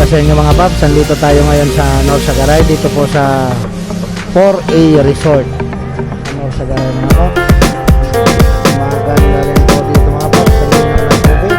sa inyo mga paps. Nandito tayo ngayon sa North Sagaray, dito po sa 4A Resort sa North Sagaray mga paps. Maganda rin po dito mga paps sa inyo ng tubig.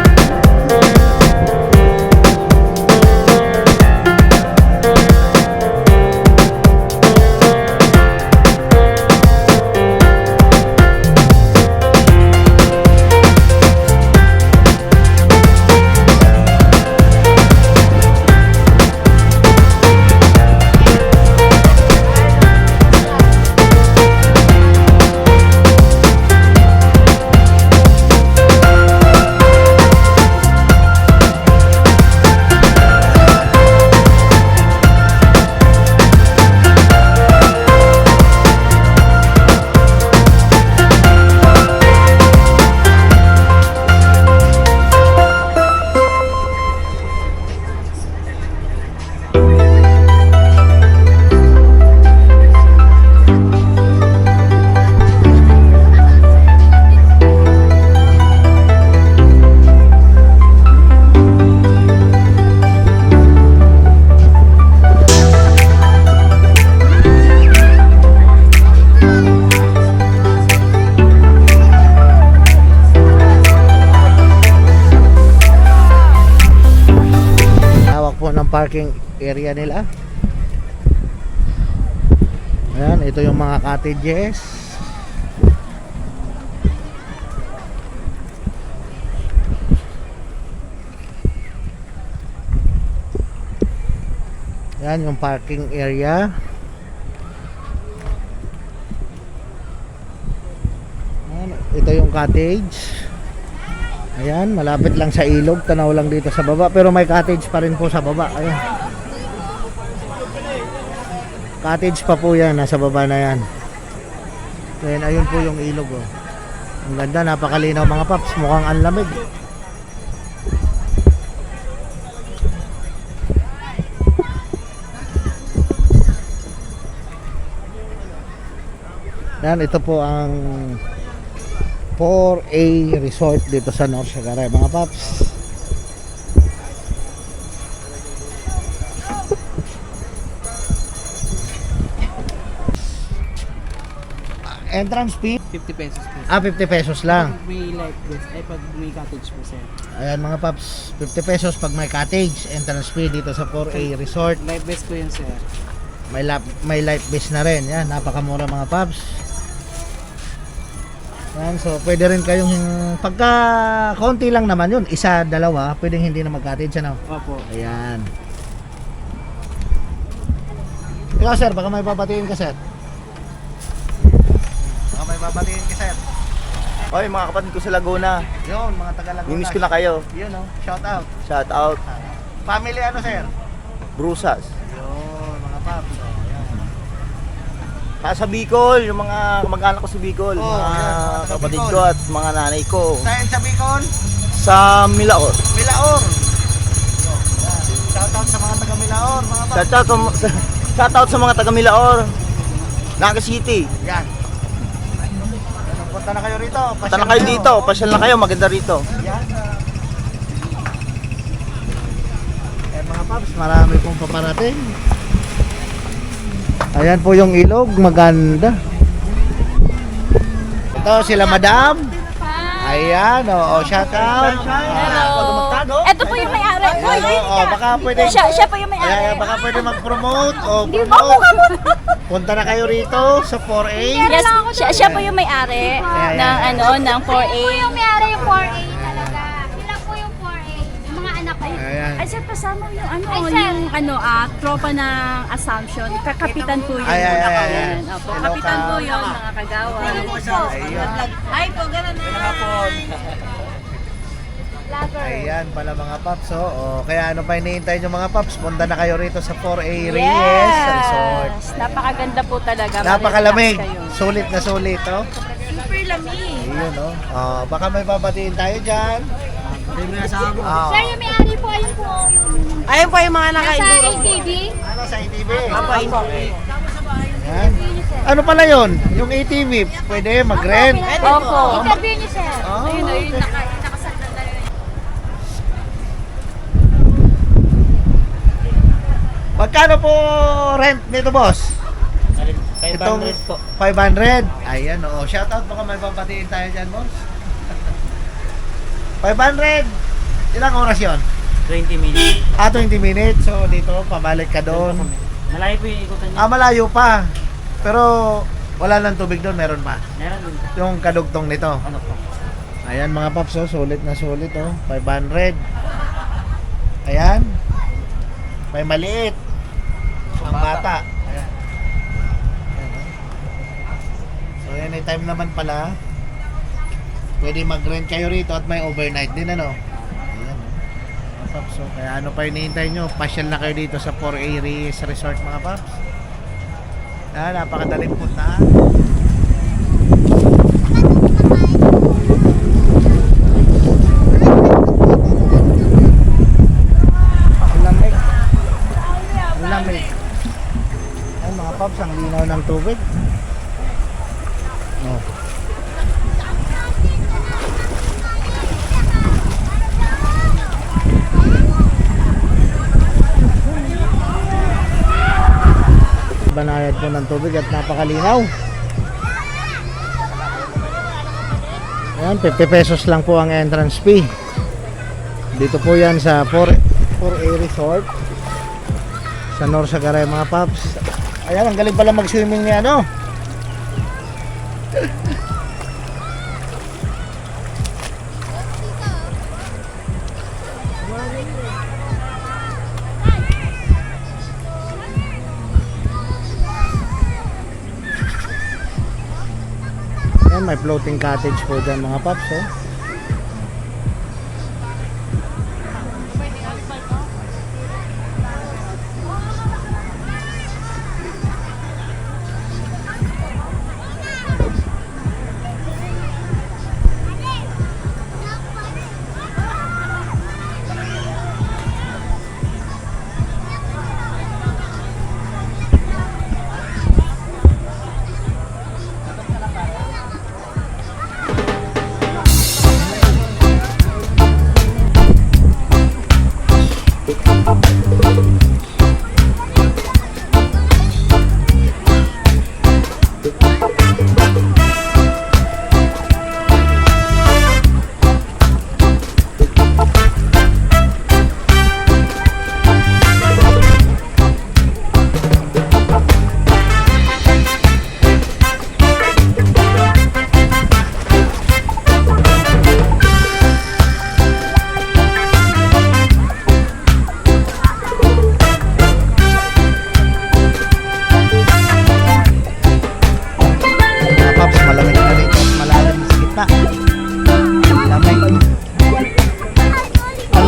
Parking area nila. Ayan, ito yung mga cottages. Ayan yung parking area. Ayan, ito yung cottage. Ayan, malapit lang sa ilog, tanaw lang dito sa baba, pero may cottage pa rin po sa baba. Ayan. Cottage pa po yan, nasa baba na yan. Ayan, ayun po yung ilog. Oh. Ang ganda, napakalinaw mga paps, mukhang anlamig. Ayan, ito po ang 4A Resort dito sa North Sagaray mga paps. Entrance fee? 50 pesos po. 50 pesos lang. Pag may like this, ay pag may cottage po sir. Ayan mga paps, 50 pesos pag may cottage. Entrance fee dito sa 4A Resort. Live best po yun sir. May life vest na rin. Yan, napakamura mga paps. Yan, so pwede rin kayong pagka konti lang naman yun, isa, dalawa, pwedeng hindi na mag-cottage ano. Opo. Ayan. Ikaw sir, baka may papatiin ka sir. Baka may papatiin ka sir. Oy, mga kapatid ko sa Laguna. Yun, mga taga Laguna. Mimiss ko na kayo. Yun oh, shout out. Shout out. Family ano sir? Brusas. Yun, mga paps. Oh, ayan. Sa Bicol, yung mga kamag-anak ko sa Bicol, Oh, mga yan, mga kapatid Bicol. ko at mga nanay ko. Saan sa Bicol? Sa Milaor. Milaor. Shout out sa mga taga Milaor, mga paps. Shout out sa mga taga Milaor. Naga City. Yan. Punta na kayo rito. Punta na kayo dito, pasyal na kayo, maganda rito. Yan. Eh mga paps, marami pong paparating. Ayan po yung ilog, maganda. Ito sila madam. Ayan, oo, shout out. Hello. Ito po yung may-ari. Hoy, Baka pwede. siya po yung may-ari. Ayan, baka pwede mag-promote o Hindi mo promote. Punta na kayo rito sa 4A. Yes, siya po yung may-ari ng 4A. Po yung may-ari yung 4A talaga. Sila po yung 4A. Yung mga anak ko. Ayan. Ay, sir, pasama yung Ay, sir. tropa ng Assumption. Kapitan po yun. Ay. Ayan, opo. Hello, Kapitan po Kap. yun, mga kagawa. Ayun. Ay po, gano'n na. Ayan pala mga paps. Oh. Kaya ano pa hinihintay nyo mga paps? Punta na kayo rito sa 4A Reyes Resort. Napakaganda po talaga. Napakalamig. Marelax kayo. Sulit na sulit. Oh. Super lamig. Ayun, oh. Baka may papatiin tayo dyan. Oh. Sir, yung may-ari po, ayun po. Ayun po yung mga Nasa nakaiburo. ATV. Ano sa ATV? Ayan. Ano pala yon? Yung ATV, pwede mag-rent? Opo. Interview niyo, sir. Ayun, nakasagdan na yun. Magkano po rent nito, boss? 500 po. 500. Ayan, oo. Shoutout, baka may papatiin tayo dyan, boss. 500. Ilang oras yon? 20 minutes. 20 minutes. So, dito, pabalik ka doon. Malayo po yung ikutan niya. Malayo pa. Pero, wala lang tubig doon. Meron pa. Meron din. Yung kadugtong nito. Ano po? Ayan, mga paps, oh. Sulit na sulit, oh. 500. Ayan. May maliit. Ang bata. Ayan. Ayan, oh. So, anytime naman pala, pwede mag-rent kayo rito at may overnight din, ano? Ayan, oh. Mga paps, oh. Kaya ano pa hinihintay nyo? Pasyal na kayo dito sa 4A Resort, mga paps. Ah, napakadaling puntahan. Ang lamig. Ang lamig. Ay, mga paps, ang linaw ng tubig. Oh. Banayad po ng tubig at napakalinaw. Ayan, 50 pesos lang po ang entrance fee. Dito po yan sa 4A Resort sa Norsagaray, mga paps. Ayan, ang galing pala mag-swimming ni ano. Ayan, may floating cottage po dyan, mga paps, oh.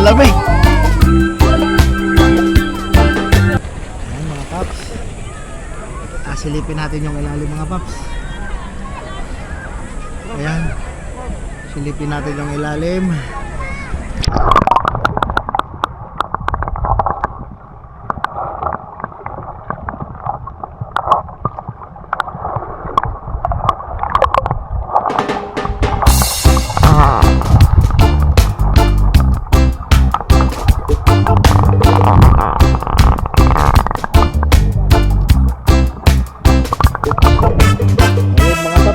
Lamig. Ayan, mga paps. Silipin natin yung ilalim, mga paps. Ayan. Silipin natin yung ilalim.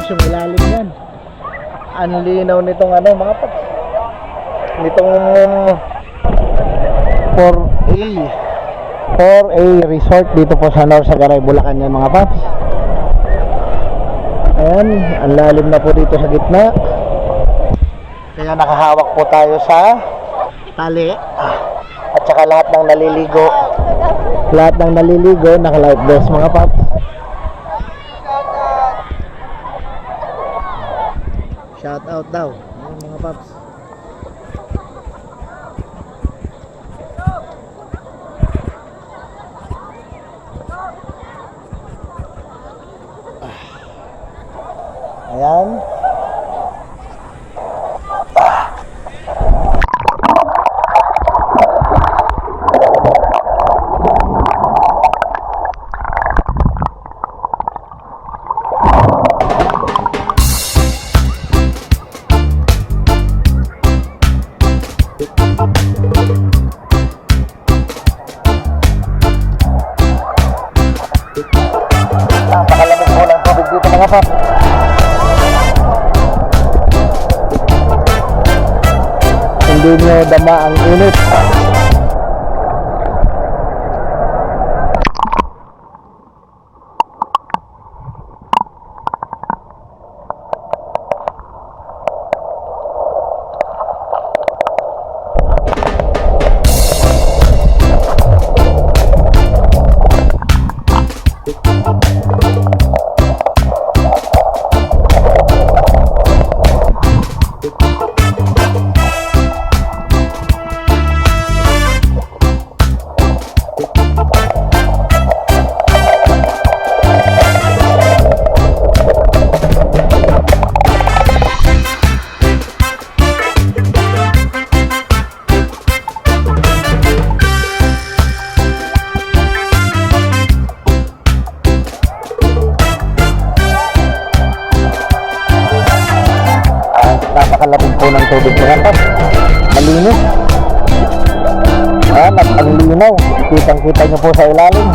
Yung ilalim yan. Ang linaw nitong ano, mga paps. Nitong 4A Resort dito po sa Norsagaray, Bulacan yan, mga paps. Ayan, ang lalim na po dito sa gitna. Kaya nakahawak po tayo sa tali. At saka lahat ng naliligo. Lahat ng naliligo naka-life vest, mga paps. Shout out daw. Ayan, mga paps. Ayan. mga paps. Hindi nyo dama ang init. Napakalapit po ng tubig mga paps. Malinis. Ang linaw. Kitang-kita nyo po sa ilalim.